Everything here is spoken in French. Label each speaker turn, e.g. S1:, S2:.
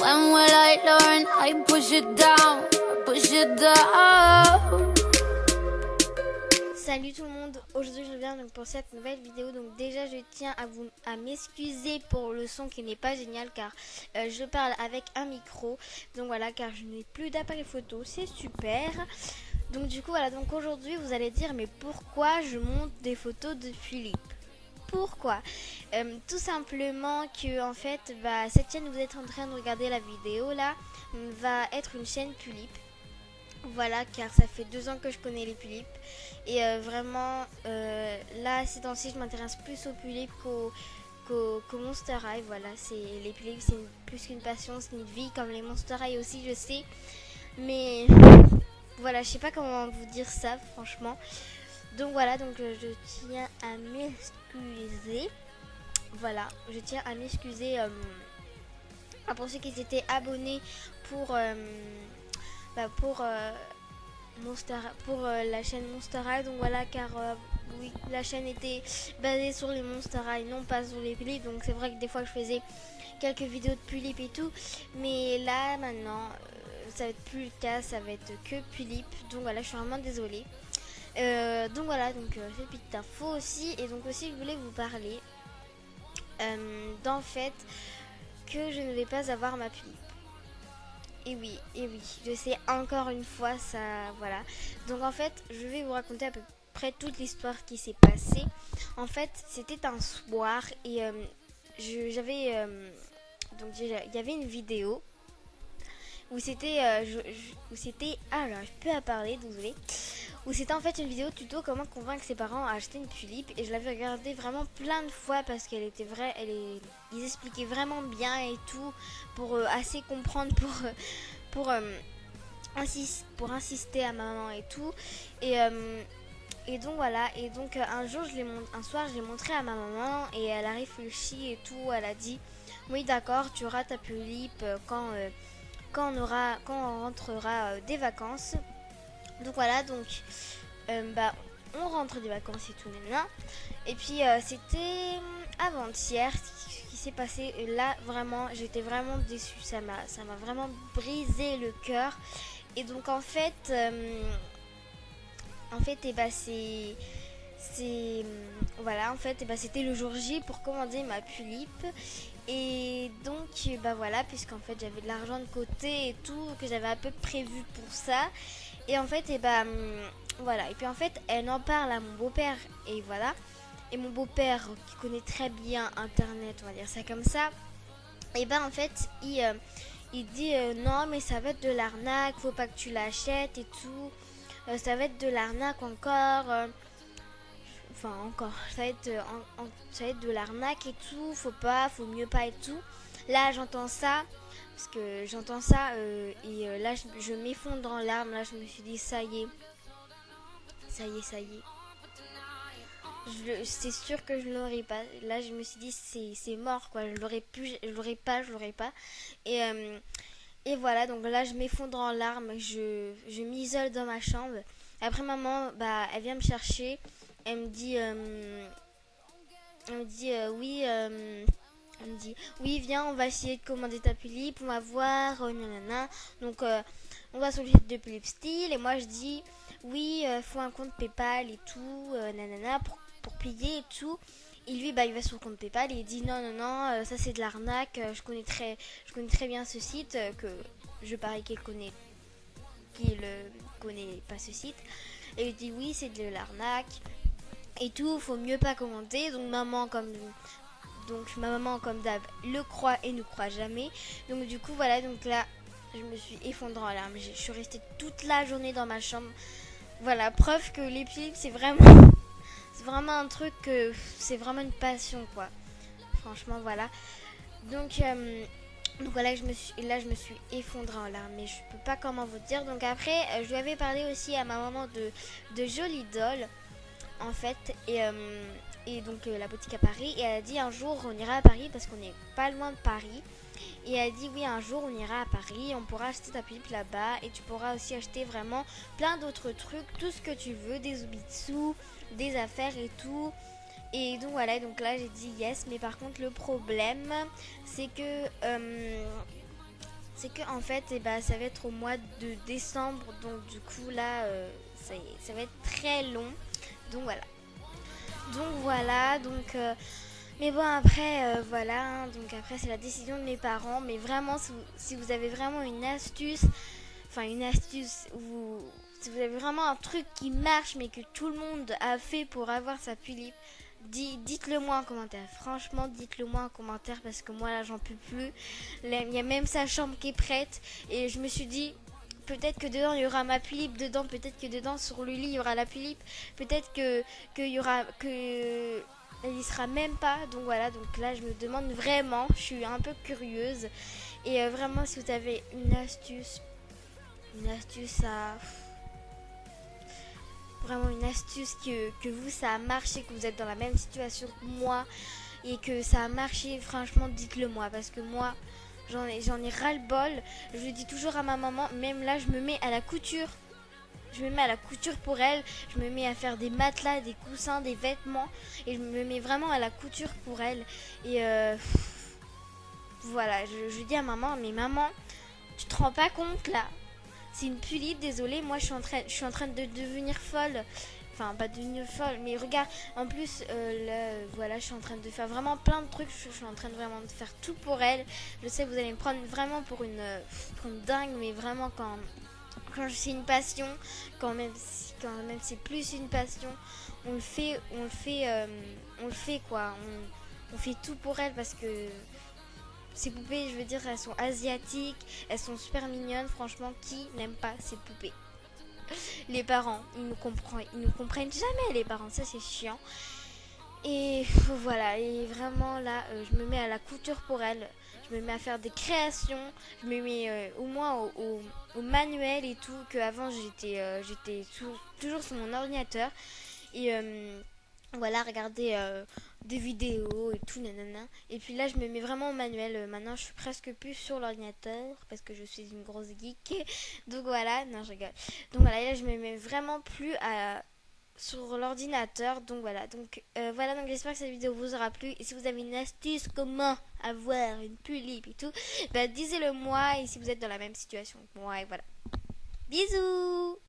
S1: When will I learn? I push it down, push it down.
S2: Salut tout le monde, aujourd'hui je reviens donc pour cette nouvelle vidéo. Donc déjà je tiens à m'excuser pour le son qui n'est pas génial car je parle avec un micro. Donc voilà, car je n'ai plus d'appareil photo, c'est super. Donc du coup voilà, donc aujourd'hui vous allez dire mais pourquoi je monte des photos de Philippe? Pourquoi? Tout simplement que en fait cette chaîne où vous êtes en train de regarder la vidéo là va être une chaîne Tulip. Voilà, car ça fait 2 ans que je connais les tulipes et vraiment là ces temps-ci je m'intéresse plus aux tulipes qu'au Monster High. Voilà, les tulipes c'est plus qu'une passion, c'est une vie comme les Monster High aussi, je sais, mais voilà, je sais pas comment vous dire ça franchement. Donc voilà, donc je tiens à m'excuser. Voilà, je tiens à m'excuser pour ceux qui s'étaient abonnés pour la chaîne Monster High. Donc voilà, car oui, la chaîne était basée sur les Monster High, non pas sur les Pulip. Donc c'est vrai que des fois je faisais quelques vidéos de Pulip et tout, mais là maintenant ça va être plus le cas, ça va être que Pulip. Donc voilà, je suis vraiment désolée. Donc voilà, donc cette petite info aussi. Et donc aussi je voulais vous parler d'en fait que je ne vais pas avoir ma Pulip. Et oui, je sais, encore une fois, ça, voilà. Donc en fait, je vais vous raconter à peu près toute l'histoire qui s'est passée. En fait, c'était un soir et j'avais, donc il y avait une vidéo où c'était, alors je peux à parler, désolé. Où c'était en fait une vidéo tuto comment convaincre ses parents à acheter une tulipe, et je l'avais regardée vraiment plein de fois parce qu'elle était vraie, ils expliquaient vraiment bien et tout pour assez comprendre pour insister à maman et tout, et donc voilà, et donc un soir je l'ai montré à ma maman et elle a réfléchi et tout, elle a dit oui d'accord, tu auras ta tulipe quand on rentrera des vacances. Donc voilà, donc on rentre des vacances et tout maintenant. Et puis c'était avant-hier ce qui s'est passé. Et là vraiment, j'étais vraiment déçue. Ça m'a vraiment brisé le cœur. Et donc en fait, voilà, en fait, c'était le jour J pour commander ma tulipe. Et donc voilà, puisqu'en fait j'avais de l'argent de côté et tout, que j'avais un peu prévu pour ça. Et en fait, voilà. Et puis en fait, elle en parle à mon beau-père. Et voilà. Et mon beau-père, qui connaît très bien Internet, on va dire ça comme ça. Et en fait, il dit non, mais ça va être de l'arnaque, faut pas que tu l'achètes et tout. Ça va être de l'arnaque encore. Ça va être de l'arnaque et tout. Faut mieux pas et tout. Là, j'entends ça. Parce que j'entends ça et là je m'effondre en larmes. Là je me suis dit ça y est. C'est sûr que je l'aurais pas. Là je me suis dit c'est mort quoi. Je l'aurais pas. Et voilà, donc là je m'effondre en larmes. Je m'isole dans ma chambre. Après maman elle vient me chercher. Elle me dit oui. Elle me dit oui viens, on va essayer de commander ta tulipe, on va voir, nanana. Donc on va sur le site de Tulip Style et moi je dis oui, faut un compte PayPal et tout, nanana, pour payer et tout. Et lui il va sur le compte PayPal et il dit non, ça c'est de l'arnaque, je connais très bien ce site, que je parie qu'il connaît pas ce site. Et il dit oui c'est de l'arnaque et tout, faut mieux pas commander. Donc ma maman comme d'hab le croit et ne croit jamais. Donc du coup voilà, donc là je me suis effondrée en larmes. Je suis restée toute la journée dans ma chambre. Voilà, preuve que les tulipes c'est vraiment un truc que c'est vraiment une passion quoi. Franchement voilà. Donc voilà, je me suis effondrée en larmes, mais je peux pas comment vous dire. Donc après je lui avais parlé aussi à ma maman de Jolie Doll en fait, et donc la boutique à Paris, et elle a dit un jour on ira à Paris parce qu'on n'est pas loin de Paris. Et elle a dit oui, un jour on ira à Paris, on pourra acheter ta pipe là-bas et tu pourras aussi acheter vraiment plein d'autres trucs, tout ce que tu veux, des Obitsu, des affaires et tout. Et donc voilà, donc là j'ai dit yes, mais par contre le problème c'est que c'est que en fait, ça va être au mois de décembre, donc du coup là, ça va être très long. Donc voilà. Mais bon après, voilà, hein, donc après c'est la décision de mes parents. Mais vraiment, si vous avez vraiment une astuce, si vous avez vraiment un truc qui marche mais que tout le monde a fait pour avoir sa tulipe, dites-le moi en commentaire. Franchement, dites-le moi en commentaire parce que moi là j'en peux plus. Là, il y a même sa chambre qui est prête et je me suis dit peut-être que dedans il y aura ma tulipe dedans, peut-être que dedans sur le lit il y aura la tulipe, peut-être que il y aura que elle y sera même pas. Donc voilà, donc là je me demande vraiment, je suis un peu curieuse et vraiment si vous avez une astuce à vraiment une astuce que vous ça a marché, que vous êtes dans la même situation que moi et que ça a marché, franchement dites-le moi parce que moi j'en ai ras le bol. Je le dis toujours à ma maman, même là je me mets à la couture. Je me mets à la couture pour elle, je me mets à faire des matelas, des coussins, des vêtements et je me mets vraiment à la couture pour elle. Et voilà, je dis à maman, mais maman, tu te rends pas compte là? C'est une tulipe, désolée, moi je suis en train de devenir folle. Enfin, pas devenir folle, mais regarde, en plus, là, voilà, je suis en train de faire vraiment plein de trucs. Je suis en train de vraiment de faire tout pour elle. Je sais que vous allez me prendre vraiment pour une dingue, mais vraiment quand c'est une passion, quand même c'est plus une passion, on le fait quoi. On fait tout pour elle parce que ces poupées, je veux dire, elles sont asiatiques, elles sont super mignonnes. Franchement, qui n'aime pas ces poupées? Les parents, ils nous comprennent jamais les parents, ça c'est chiant. Et voilà, et vraiment là, je me mets à la couture pour elle. Je me mets à faire des créations. Je me mets au moins au manuel et tout. Qu'avant j'étais toujours sur mon ordinateur. Et voilà, regarder des vidéos et tout, nanana. Et puis là, je me mets vraiment au manuel. Maintenant, je suis presque plus sur l'ordinateur parce que je suis une grosse geek. Donc voilà, non, je rigole. Donc voilà, là, je me mets vraiment plus sur l'ordinateur. Donc voilà, donc j'espère que cette vidéo vous aura plu. Et si vous avez une astuce comment avoir une tulipe et tout, bah, disez-le moi. Et si vous êtes dans la même situation que moi, et voilà. Bisous.